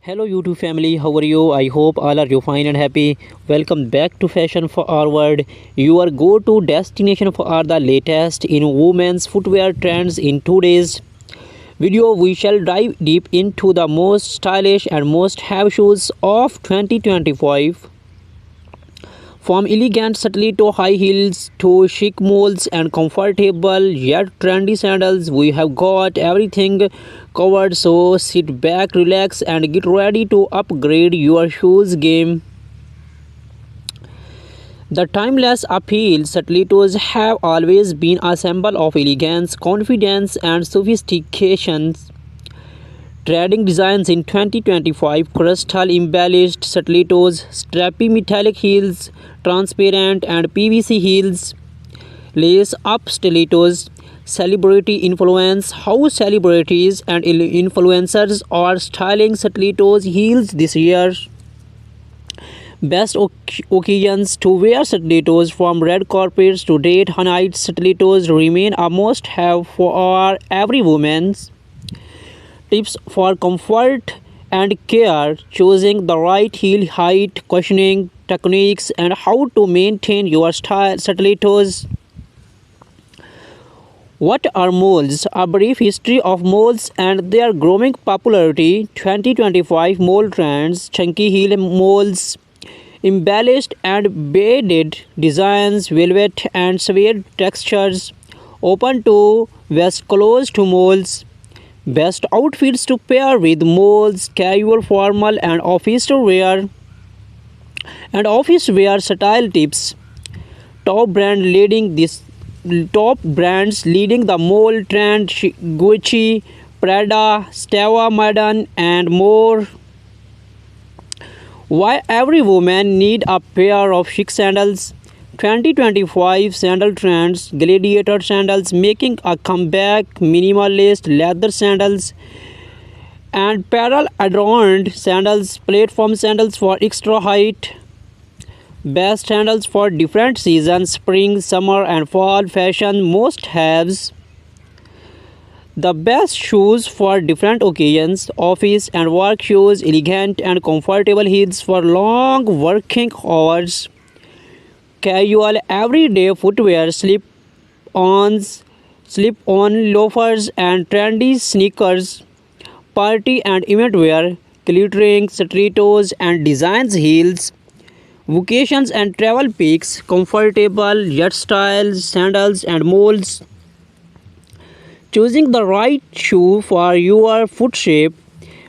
Hello YouTube family, how are you? I hope all are you fine and happy. Welcome back to Fashion Forward, your go-to destination for all the latest in women's footwear trends. In today's video, we shall dive deep into the most stylish and most have shoes of 2025. From elegant stiletto high heels to chic molds and comfortable yet trendy sandals, we have got everything covered. So sit back, relax, and get ready to upgrade your shoes game. The timeless appeal stilettos have always been a symbol of elegance, confidence, and sophistication. Trading designs in 2025: crystal embellished stilettos, strappy metallic heels, transparent and PVC heels, lace up stilettos. Celebrity influence: how celebrities and influencers are styling stilettos heels this year. Best occasions to wear stilettos: from red carpets to date nights, stilettos remain a must have for every woman. Tips for comfort and care: choosing the right heel height, cushioning techniques, and how to maintain your stilettos. What are molds? A brief history of molds and their growing popularity. 2025 mold trends: chunky heel molds, embellished and beaded designs, velvet and suede textures, open to vest, closed to molds. Best outfits to pair with molds: casual, formal, and office wear. And office wear style tips: top brand leading this top brands leading the mold trend: Gucci, Prada, Stella Madden, and more. Why every woman need a pair of chic sandals? 2025 sandal trends: gladiator sandals making a comeback, minimalist leather sandals, and pearl adorned sandals, platform sandals for extra height. Best sandals for different seasons: spring, summer, and fall fashion must haves. The best shoes for different occasions: office and work shoes, elegant and comfortable heels for long working hours. Casual everyday footwear: slip-on loafers and trendy sneakers. Party and event wear: glittering stilettos and designs heels. Vacations and travel picks: comfortable yet stylish sandals and molds. Choosing the right shoe for your foot shape,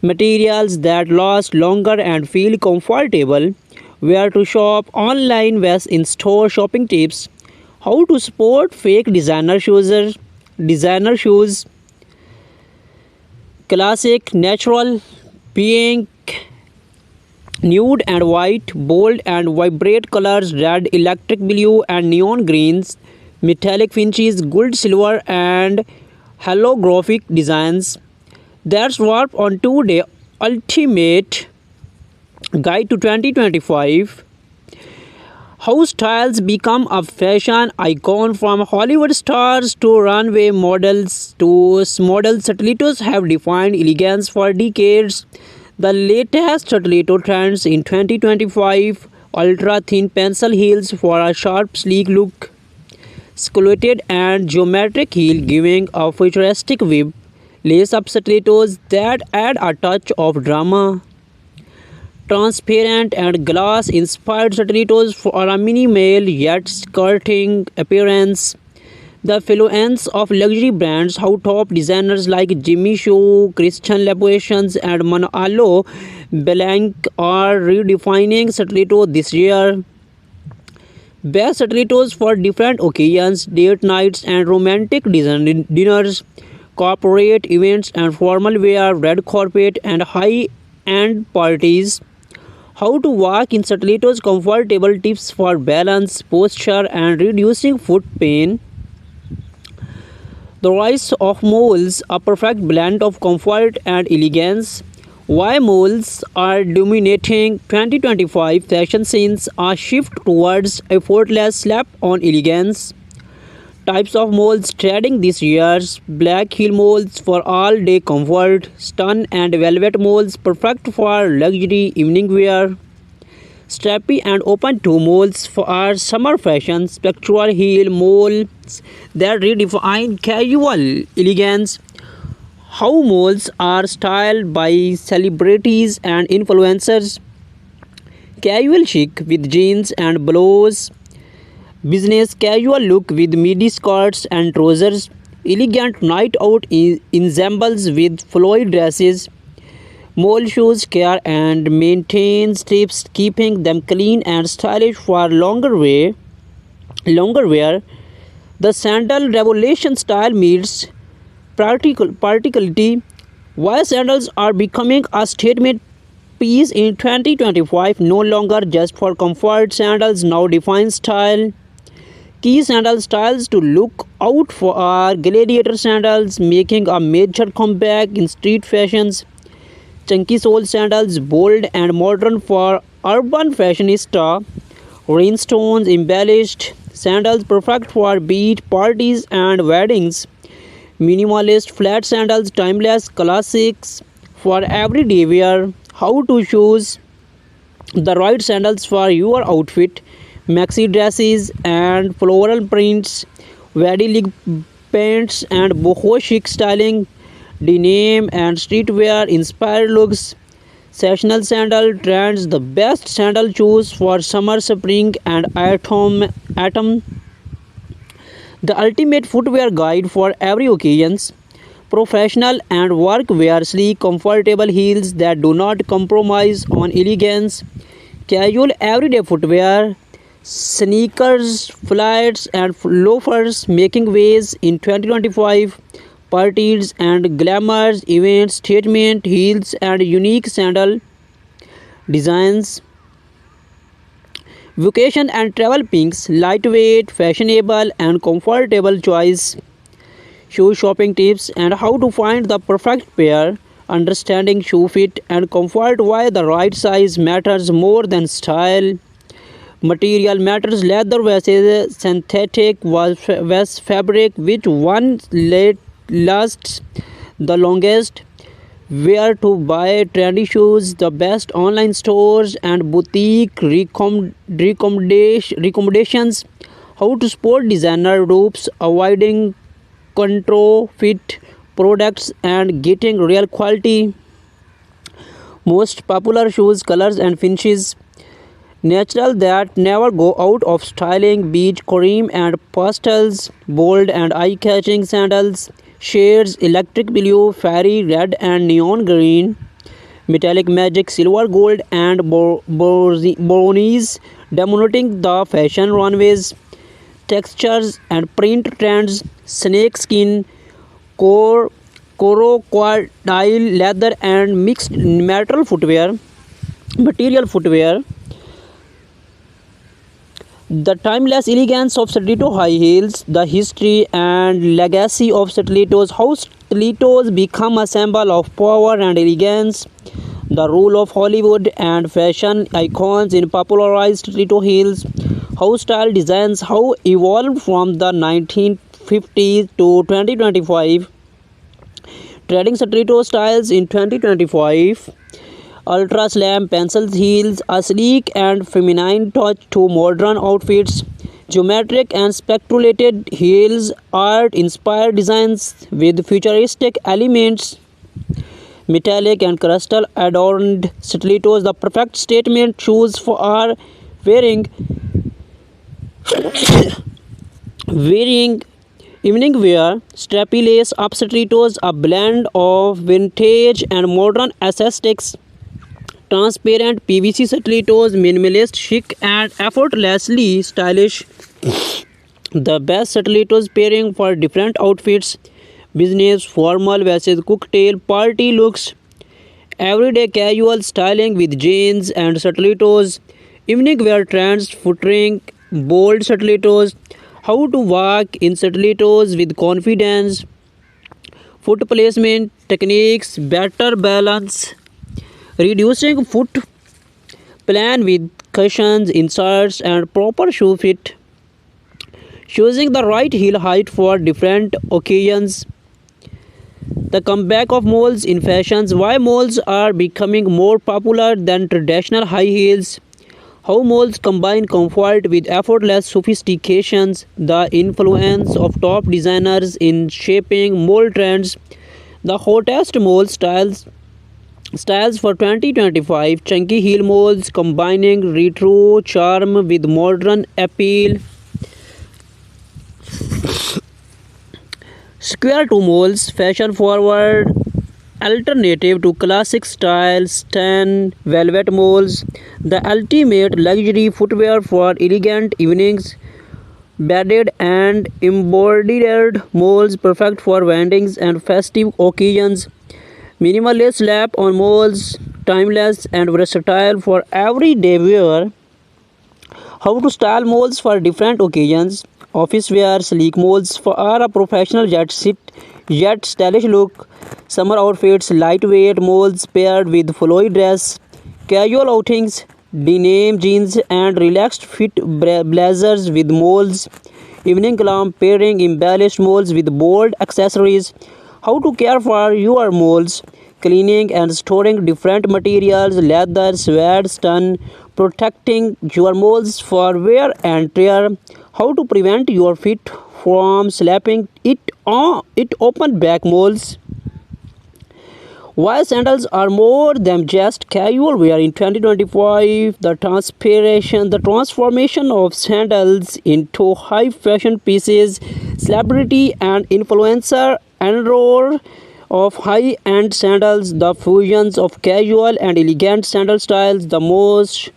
materials that last longer and feel comfortable. Where to shop: online vs in-store shopping tips. How to spot fake designer shoes. Classic, natural, pink, nude and white, bold and vibrant colors: red, electric blue, and neon greens. Metallic finishes: gold, silver, and holographic designs. That's what on today ultimate guide to 2025. How styles become a fashion icon: from Hollywood stars to runway models to model stilettos have defined elegance for decades. The latest stiletto trends in 2025: ultra thin pencil heels for a sharp sleek look, sculpted and geometric heel giving a futuristic whip, lace up stilettos that add a touch of drama, transparent and glass inspired stilettos for a minimal yet skirting appearance. The influence of luxury brands: how top designers like Jimmy Choo, Christian Louboutin, and Manolo Blahnik are redefining stiletto this year. Best stilettos for different occasions: date nights and romantic dinners, corporate events and formal wear, red carpet and high-end parties. How to walk in stilettos: comfortable tips for balance, posture, and reducing foot pain. The rise of moles: a perfect blend of comfort and elegance. Why moles are dominating 2025 fashion scenes: a shift towards effortless slap-on elegance. Types of moles trending this year's black heel moles for all day comfort, stun and velvet moles perfect for luxury evening wear, strappy and open toe moles for our summer fashion, spectral heel moles that redefine casual elegance. How moles are styled by celebrities and influencers, casual chic with jeans and blouse, business casual look with midi skirts and trousers, elegant night out ensembles with flowy dresses. Mole shoes care and maintains tips, keeping them clean and stylish for longer wear. The sandal revolution style meets practicality. Why sandals are becoming a statement piece in 2025, no longer just for comfort. Sandals now define style. Key sandal styles to look out for are gladiator sandals, making a major comeback in street fashions. Chunky sole sandals, bold and modern for urban fashionista. Rhinestones embellished sandals, perfect for beach parties and weddings. Minimalist flat sandals, timeless classics for everyday wear. How to choose the right sandals for your outfit. Maxi dresses and floral prints, very leg pants and boho chic styling, denim and streetwear inspired looks. Sessional sandal trends, the best sandal shoes for summer, spring, and autumn. The ultimate footwear guide for every occasions. Professional and work wear, sleek, comfortable heels that do not compromise on elegance. Casual everyday footwear, sneakers, flats, and loafers making waves in 2025. Parties and glamours events, statement heels, and unique sandal designs. Vacation and travel pinks, lightweight, fashionable, and comfortable choice. Shoe shopping tips and how to find the perfect pair. Understanding shoe fit and comfort, why the right size matters more than style. Material matters, leather versus synthetic was fabric, which one lasts the longest. Where to buy trendy shoes, the best online stores and boutique recommendations. How to sport designer ropes, avoiding counterfeit products and getting real quality. Most popular shoes, colors and finishes. Natural that never go out of styling, beach cream and pastels, bold and eye-catching sandals, shades electric blue, fairy red and neon green, metallic magic silver gold and brownies, dominating the fashion runways. Textures and print trends, snake skin, crocodile leather and mixed material footwear. The timeless elegance of stiletto high heels, the history and legacy of stilettos, how stilettos become a symbol of power and elegance, the role of Hollywood and fashion icons in popularized stiletto heels, how style designs how evolved from the 1950s to 2025, trading stiletto styles in 2025. Ultra slam pencil heels, a sleek and feminine touch to modern outfits. Geometric and speculated heels, art inspired designs with futuristic elements. Metallic and crystal adorned stilettos, the perfect statement shoes for our wearing wearing evening wear. Strappy lace up stilettos, a blend of vintage and modern aesthetics. Transparent PVC stilettos, minimalist, chic, and effortlessly stylish. The best stilettos pairing for different outfits. Business, formal versus cocktail party looks. Everyday casual styling with jeans and stilettos. Evening wear trends, featuring bold stilettos. How to walk in stilettos with confidence. Foot placement techniques, better balance. Reducing foot plan with cushions, inserts, and proper shoe fit. choosing the right heel height for different occasions. The comeback of moles in fashions. Why moles are becoming more popular than traditional high heels. How moles combine comfort with effortless sophistications. The influence of top designers in shaping mole trends. The hottest mole styles for 2025. Chunky heel moles combining retro charm with modern appeal. Square toe moles, fashion forward alternative to classic style tan velvet moles, the ultimate luxury footwear for elegant evenings. Beaded and embroidered moles perfect for weddings and festive occasions. Minimalist slap on moles, timeless and versatile for everyday wear. How to style moles for different occasions. Office wear sleek moles for a professional yet stylish look. Summer outfits lightweight moles paired with flowy dress. Casual outings denim jeans and relaxed fit blazers with moles. Evening glam pairing embellished moles with bold accessories. How to care for your moles. Cleaning and storing different materials, leather, suede, stun, protecting your moles for wear and tear. How to prevent your feet from slapping it open back moles. Why sandals are more than just casual wear in 2025. The transformation of sandals into high fashion pieces. Celebrity and influencer enroll of high-end sandals, the fusions of casual and elegant sandal styles, the most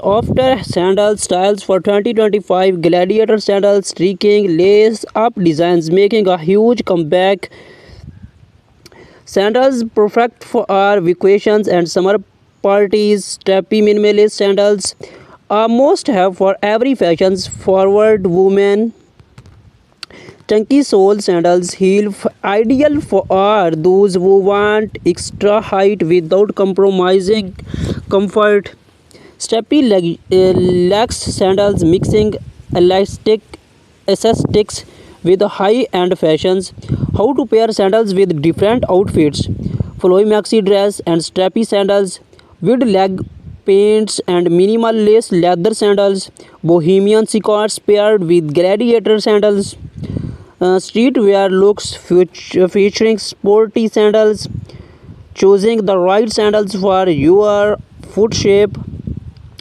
after sandal styles for 2025. Gladiator sandals, streaking lace up designs making a huge comeback. Sandals perfect for our vacations and summer parties. Strappy minimalist sandals are must have for every fashions forward woman. Chunky sole sandals ideal for are those who want extra height without compromising comfort. Strappy lax sandals mixing elastic aesthetics with high-end fashions. How to pair sandals with different outfits. Flowy maxi dress and strappy sandals with leg paints and minimal lace leather sandals. Bohemian scarves paired with gladiator sandals. Streetwear looks featuring sporty sandals. Choosing the right sandals for your foot shape.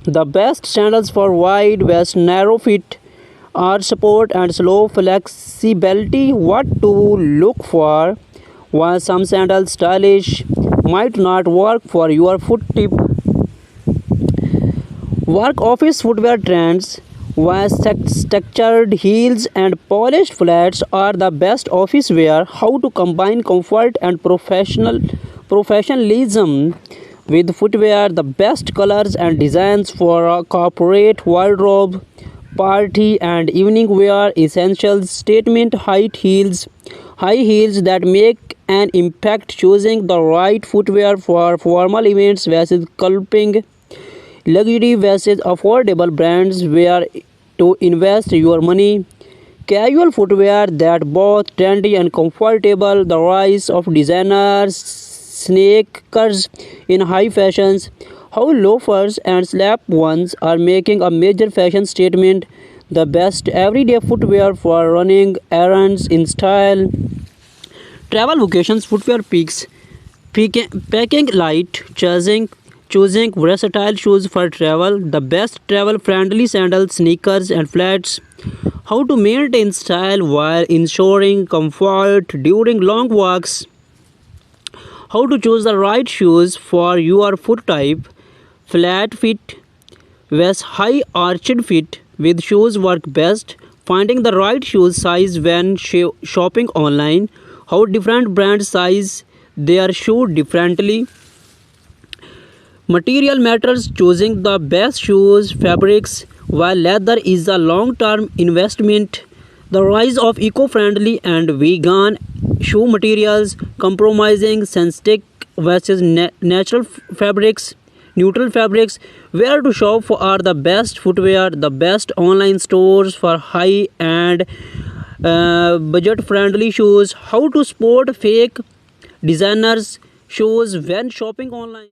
The best sandals for wide waist, narrow fit, arch support, and slow flexibility. What to look for? While some sandals stylish might not work for your foot tip. Work office footwear trends. While structured heels and polished flats are the best office wear, how to combine comfort and professionalism with footwear. The best colors and designs for a corporate wardrobe, party and evening wear essentials. Statement high heels that make an impact. Choosing the right footwear for formal events versus sculpting. Luxury versus affordable brands where to invest your money. Casual footwear that both trendy and comfortable. The rise of designers sneakers in high fashions. How loafers and slap-ons are making a major fashion statement. The best everyday footwear for running errands in style. Travel vacations footwear picks. Packing light, choosing versatile shoes for travel, the best travel friendly sandals, sneakers, and flats. How to maintain style while ensuring comfort during long walks. How to choose the right shoes for your foot type. Flat fit vs high arched fit with shoes work best. Finding the right shoe size when shopping online. How different brands size their shoe differently. Material matters, choosing the best shoes, fabrics, while leather is a long-term investment. The rise of eco-friendly and vegan shoe materials, compromising synthetic versus natural fabrics. neutral fabrics. Where to shop for are the best footwear, the best online stores for high and budget friendly shoes. How to spot fake designers shoes when shopping online.